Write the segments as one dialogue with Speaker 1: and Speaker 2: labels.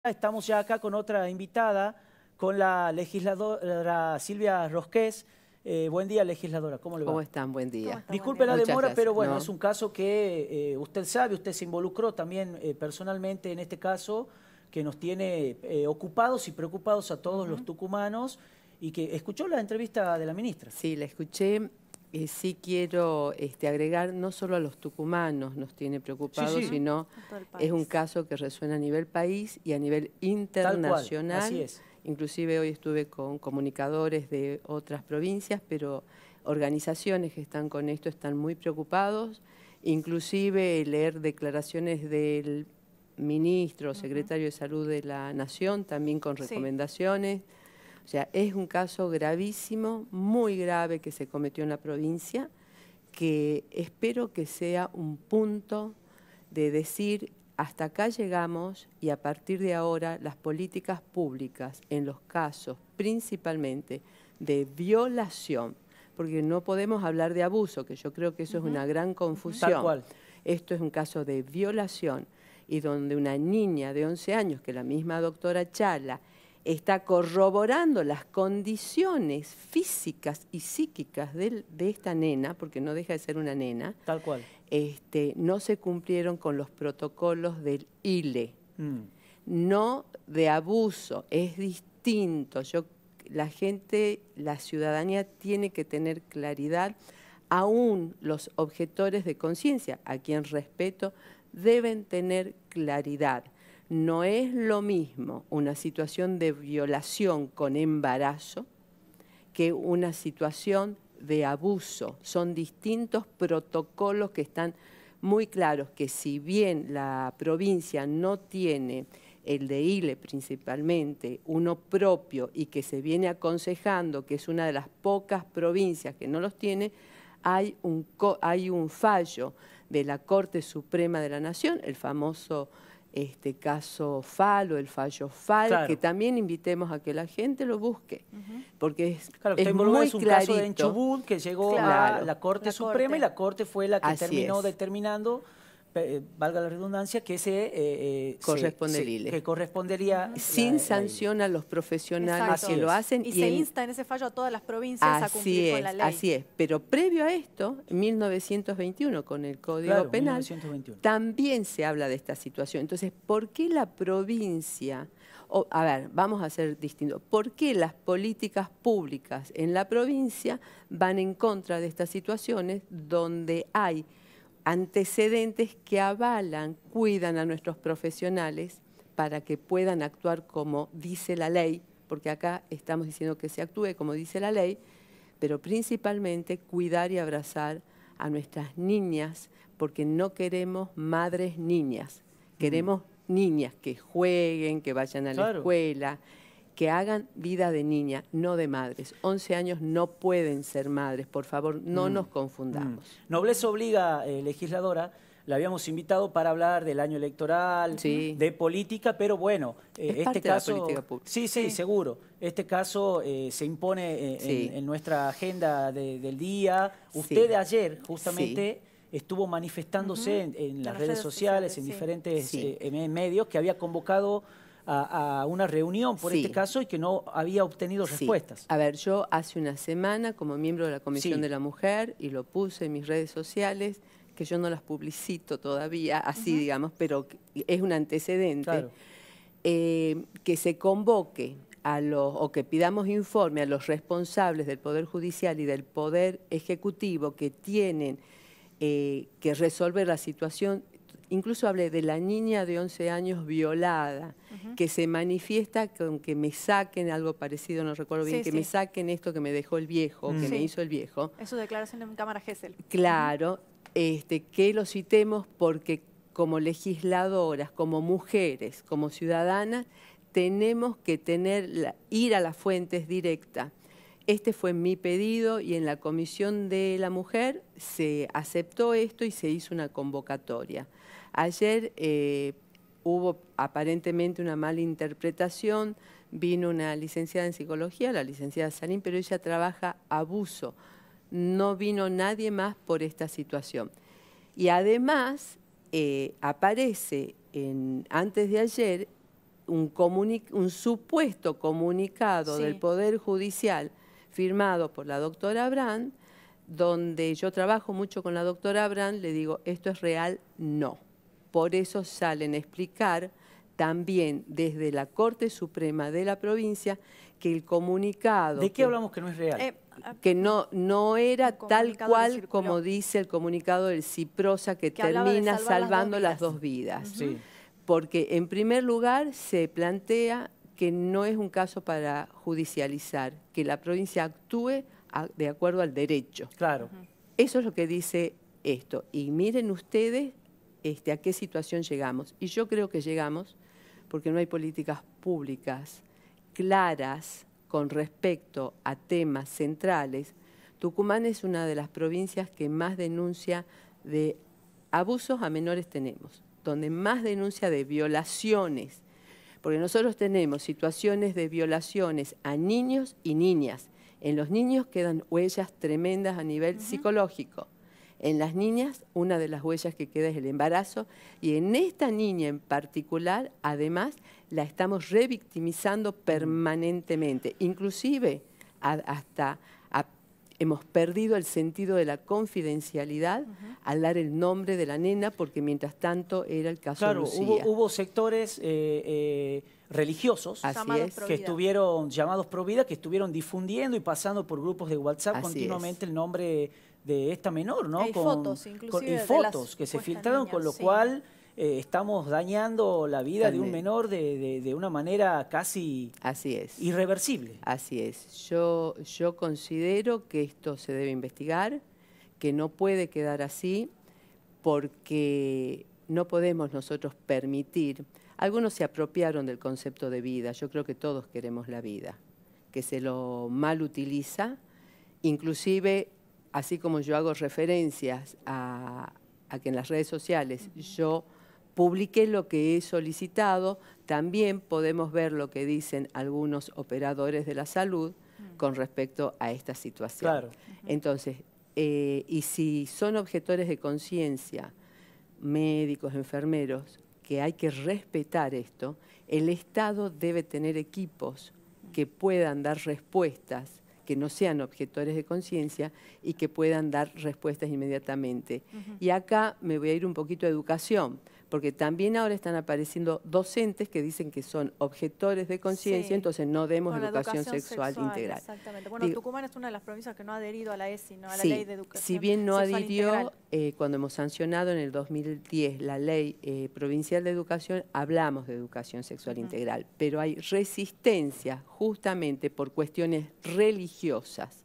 Speaker 1: Estamos ya acá con otra invitada, con la legisladora Silvia Rosqués. Buen día, legisladora, ¿cómo le va?
Speaker 2: ¿Cómo están? Buen día.
Speaker 1: Disculpe la
Speaker 2: Muchas
Speaker 1: demora,
Speaker 2: gracias.
Speaker 1: pero bueno,
Speaker 2: No.
Speaker 1: es un caso que usted sabe, usted se involucró también personalmente en este caso, que nos tiene ocupados y preocupados a todos los tucumanos, y que escuchó la entrevista de la ministra.
Speaker 2: Sí, la escuché. Sí quiero agregar, no solo a los tucumanos nos tiene preocupados, sino es un caso que resuena a nivel país y a nivel internacional.
Speaker 1: Tal cual, así es.
Speaker 2: Inclusive hoy estuve con comunicadores de otras provincias, pero organizaciones que están con esto están muy preocupados. Inclusive leer declaraciones del ministro, secretario de Salud de la Nación, también con recomendaciones. O sea, es un caso gravísimo, muy grave que se cometió en la provincia, que espero que sea un punto de decir, hasta acá llegamos y a partir de ahora las políticas públicas en los casos principalmente de violación, porque no podemos hablar de abuso, que yo creo que eso es una gran confusión.
Speaker 1: Tal cual.
Speaker 2: Esto es un caso de violación y donde una niña de 11 años, que la misma doctora Chala está corroborando las condiciones físicas y psíquicas de esta nena, porque no deja de ser una nena.
Speaker 1: Tal cual.
Speaker 2: No se cumplieron con los protocolos del ILE. No de abuso, es distinto. La gente, la ciudadanía tiene que tener claridad, aún los objetores de conciencia, a quien respeto, deben tener claridad. No es lo mismo una situación de violación con embarazo que una situación de abuso. Son distintos protocolos que están muy claros, que si bien la provincia no tiene el de ILE principalmente, uno propio, y que se viene aconsejando, que es una de las pocas provincias que no los tiene, hay un fallo de la Corte Suprema de la Nación, el famoso caso FAL o el fallo FAL,
Speaker 1: claro,
Speaker 2: que también invitemos a que la gente lo busque, porque es
Speaker 1: muy
Speaker 2: es
Speaker 1: un
Speaker 2: clarito.
Speaker 1: Caso de Enchubut que llegó a la Corte Suprema y la Corte fue la que terminó determinando, valga la redundancia, que
Speaker 2: corresponde el ILE.
Speaker 1: Que correspondería
Speaker 2: sin sanción a los profesionales que lo hacen.
Speaker 3: Y se insta en ese fallo a todas las provincias a cumplir con la ley.
Speaker 2: Así es, pero previo a esto, en 1921, con el Código Penal,
Speaker 1: 1921.
Speaker 2: También se habla de esta situación. Entonces, ¿por qué la provincia, a ver, vamos a ser distintos, ¿por qué las políticas públicas en la provincia van en contra de estas situaciones donde hay antecedentes que avalan, cuidan a nuestros profesionales para que puedan actuar como dice la ley, porque acá estamos diciendo que se actúe como dice la ley, pero principalmente cuidar y abrazar a nuestras niñas, porque no queremos madres niñas, queremos niñas que jueguen, que vayan a la escuela, que hagan vida de niña, no de madres. 11 años no pueden ser madres, por favor, no nos confundamos.
Speaker 1: Nobleza obliga, legisladora, la habíamos invitado para hablar del año electoral, de política, pero bueno, este caso...
Speaker 2: de la política pública.
Speaker 1: Sí, seguro. Este caso se impone en nuestra agenda del día. Usted ayer justamente estuvo manifestándose en las redes sociales, en diferentes medios, que había convocado a una reunión por este caso y que no había obtenido respuestas.
Speaker 2: A ver, yo hace una semana, como miembro de la Comisión de la Mujer, y lo puse en mis redes sociales, que yo no las publicito todavía, así digamos, pero es un antecedente, que se convoque o que pidamos informe a los responsables del Poder Judicial y del Poder Ejecutivo que tienen que resolver la situación. Incluso hablé de la niña de 11 años violada, que se manifiesta con que me saquen algo parecido, no recuerdo bien, que me saquen esto que me dejó el viejo, que me hizo el viejo.
Speaker 3: Es su declaración en Cámara Gesell.
Speaker 2: Claro, que lo citemos porque como legisladoras, como mujeres, como ciudadanas, tenemos que ir a las fuentes directas. Este fue mi pedido y en la Comisión de la Mujer se aceptó esto y se hizo una convocatoria. Ayer hubo aparentemente una mala interpretación, vino una licenciada en psicología, la licenciada Sanín, pero ella trabaja abuso. No vino nadie más por esta situación. Y además aparece antes de ayer un supuesto comunicado del Poder Judicial firmado por la doctora Brand, donde yo trabajo mucho con la doctora Brand, le digo, ¿esto es real? No. Por eso salen a explicar también desde la Corte Suprema de la provincia que el comunicado...
Speaker 1: ¿De qué hablamos que no es real?
Speaker 2: Que no era tal cual como dice el comunicado del CIPROSA que termina salvando las dos vidas.
Speaker 1: Sí.
Speaker 2: Porque en primer lugar se plantea que no es un caso para judicializar, que la provincia actúe de acuerdo al derecho.
Speaker 1: Claro.
Speaker 2: Eso es lo que dice esto. Y miren ustedes a qué situación llegamos. Y yo creo que llegamos porque no hay políticas públicas claras con respecto a temas centrales. Tucumán es una de las provincias que más denuncia de abusos a menores tenemos, donde más denuncia de violaciones, porque nosotros tenemos situaciones de violaciones a niños y niñas. En los niños quedan huellas tremendas a nivel psicológico. En las niñas, una de las huellas que queda es el embarazo, y en esta niña en particular, además, la estamos revictimizando permanentemente. Inclusive, hemos perdido el sentido de la confidencialidad al dar el nombre de la nena, porque mientras tanto era el caso de Lucía.
Speaker 1: Hubo sectores religiosos que estuvieron llamados pro vida, que estuvieron difundiendo y pasando por grupos de WhatsApp continuamente el nombre de esta menor, ¿no?
Speaker 3: Hay fotos, inclusive.
Speaker 1: Y fotos que se filtraron, con lo cual estamos dañando la vida de un menor de una manera casi irreversible.
Speaker 2: Así es. Yo considero que esto se debe investigar, que no puede quedar así, porque no podemos nosotros permitir. Algunos se apropiaron del concepto de vida. Yo creo que todos queremos la vida, que se lo mal utiliza, inclusive, así como yo hago referencias a que en las redes sociales yo publiqué lo que he solicitado, también podemos ver lo que dicen algunos operadores de la salud con respecto a esta situación.
Speaker 1: Claro.
Speaker 2: Entonces, y si son objetores de conciencia, médicos, enfermeros, que hay que respetar esto, el Estado debe tener equipos que puedan dar respuestas, que no sean objetores de conciencia y que puedan dar respuestas inmediatamente. Y acá me voy a ir un poquito a educación, porque también ahora están apareciendo docentes que dicen que son objetores de conciencia, entonces no demos educación sexual integral.
Speaker 3: Exactamente. Bueno, Tucumán es una de las provincias que no ha adherido a la ESI, ¿no? A la ley de educación.
Speaker 2: Si bien no adhirió, cuando hemos sancionado en el 2010 la ley provincial de educación, hablamos de educación sexual integral, pero hay resistencia justamente por cuestiones religiosas.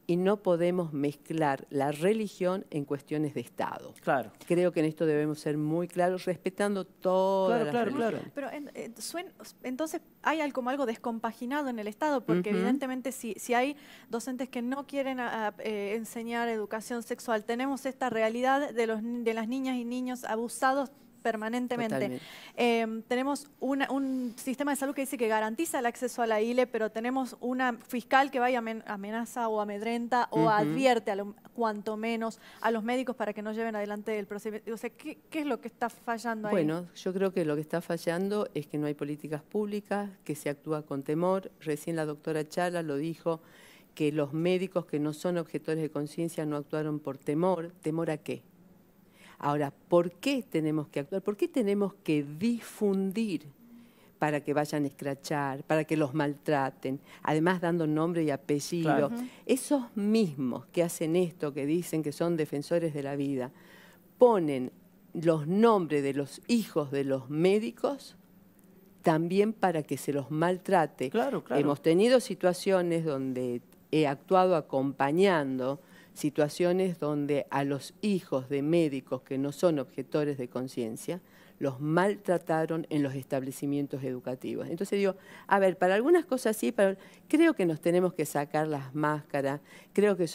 Speaker 2: Y no podemos mezclar la religión en cuestiones de Estado.
Speaker 1: Claro.
Speaker 2: Creo que en esto debemos ser muy claros, respetando todas las religiones.
Speaker 3: Pero entonces hay como algo descompaginado en el Estado, porque evidentemente si hay docentes que no quieren enseñar educación sexual, tenemos esta realidad de las niñas y niños abusados permanentemente. Tenemos un sistema de salud que dice que garantiza el acceso a la ILE, pero tenemos una fiscal que vaya amenaza o amedrenta o advierte, cuanto menos, a los médicos para que no lleven adelante el procedimiento. O sea, ¿qué es lo que está fallando ahí?
Speaker 2: Bueno, yo creo que lo que está fallando es que no hay políticas públicas, que se actúa con temor. Recién la doctora Chala lo dijo, que los médicos que no son objetores de conciencia no actuaron por temor. ¿Temor a qué? Ahora, ¿por qué tenemos que actuar? ¿Por qué tenemos que difundir para que vayan a escrachar, para que los maltraten? Además, dando nombre y apellido. Esos mismos que hacen esto, que dicen que son defensores de la vida, ponen los nombres de los hijos de los médicos también para que se los maltrate.
Speaker 1: Claro.
Speaker 2: Hemos tenido situaciones donde he actuado acompañando, situaciones donde a los hijos de médicos que no son objetores de conciencia los maltrataron en los establecimientos educativos. Entonces digo, a ver, para algunas cosas sí, pero creo que nos tenemos que sacar las máscaras, creo que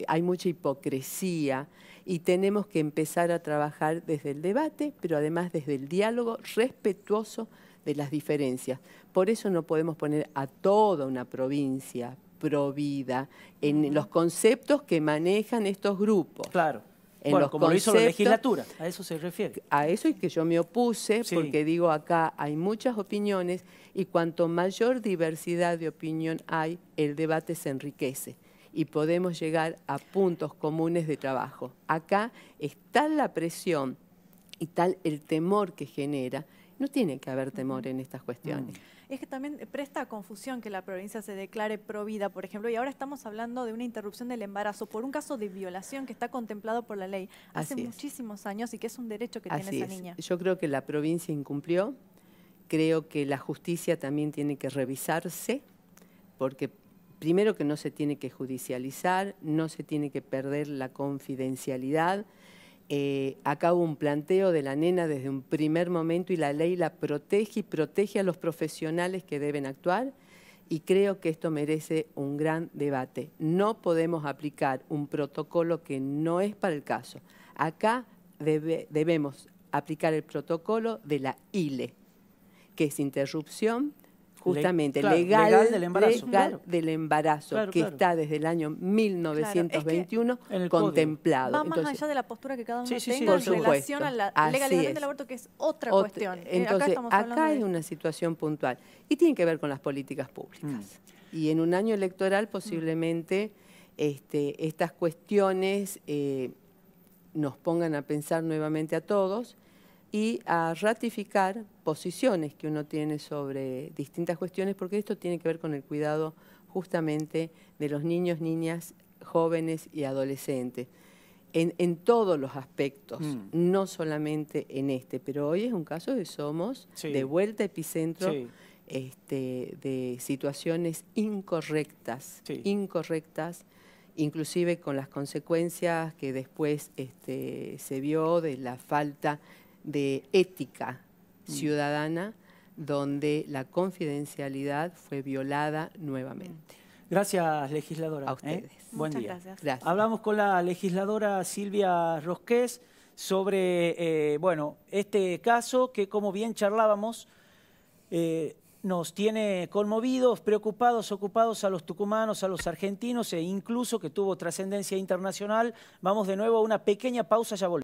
Speaker 2: hay mucha hipocresía y tenemos que empezar a trabajar desde el debate, pero además desde el diálogo respetuoso de las diferencias. Por eso no podemos poner a toda una provincia pro vida en los conceptos que manejan estos grupos.
Speaker 1: Claro.
Speaker 2: en
Speaker 1: bueno,
Speaker 2: los
Speaker 1: como
Speaker 2: conceptos,
Speaker 1: lo hizo la legislatura, a eso se refiere.
Speaker 2: A eso es que yo me opuse,
Speaker 1: sí.
Speaker 2: porque digo, acá hay muchas opiniones y cuanto mayor diversidad de opinión hay, el debate se enriquece y podemos llegar a puntos comunes de trabajo. Acá está la presión y tal el temor que genera. No tiene que haber temor en estas cuestiones.
Speaker 3: Es que también presta confusión que la provincia se declare provida, por ejemplo, y ahora estamos hablando de una interrupción del embarazo por un caso de violación que está contemplado por la ley hace muchísimos años y que es un derecho que tiene esa niña.
Speaker 2: Yo creo que la provincia incumplió, creo que la justicia también tiene que revisarse, porque primero que no se tiene que judicializar, no se tiene que perder la confidencialidad. Acá hubo un planteo de la nena desde un primer momento y la ley la protege y protege a los profesionales que deben actuar y creo que esto merece un gran debate. No podemos aplicar un protocolo que no es para el caso. Acá debemos aplicar el protocolo de la ILE, que es interrupción justamente legal del embarazo, que está desde el año 1921 contemplado.
Speaker 3: Va más allá de la postura que cada uno tenga en relación a la legalización del aborto, que es otra cuestión.
Speaker 2: Entonces, acá hay una situación puntual y tiene que ver con las políticas públicas. Y en un año electoral posiblemente estas cuestiones nos pongan a pensar nuevamente a todos y a ratificar posiciones que uno tiene sobre distintas cuestiones, porque esto tiene que ver con el cuidado justamente de los niños, niñas, jóvenes y adolescentes, en todos los aspectos, no solamente en este, pero hoy es un caso de somos de vuelta epicentro de situaciones incorrectas, inclusive con las consecuencias que después se vio de la falta de ética ciudadana, donde la confidencialidad fue violada nuevamente.
Speaker 1: Gracias, legisladora.
Speaker 2: A ustedes.
Speaker 1: Buen día.
Speaker 3: Gracias.
Speaker 1: Hablamos con la legisladora Silvia Rosqués sobre este caso que, como bien charlábamos, nos tiene conmovidos, preocupados, ocupados a los tucumanos, a los argentinos e incluso que tuvo trascendencia internacional. Vamos de nuevo a una pequeña pausa, ya volvemos.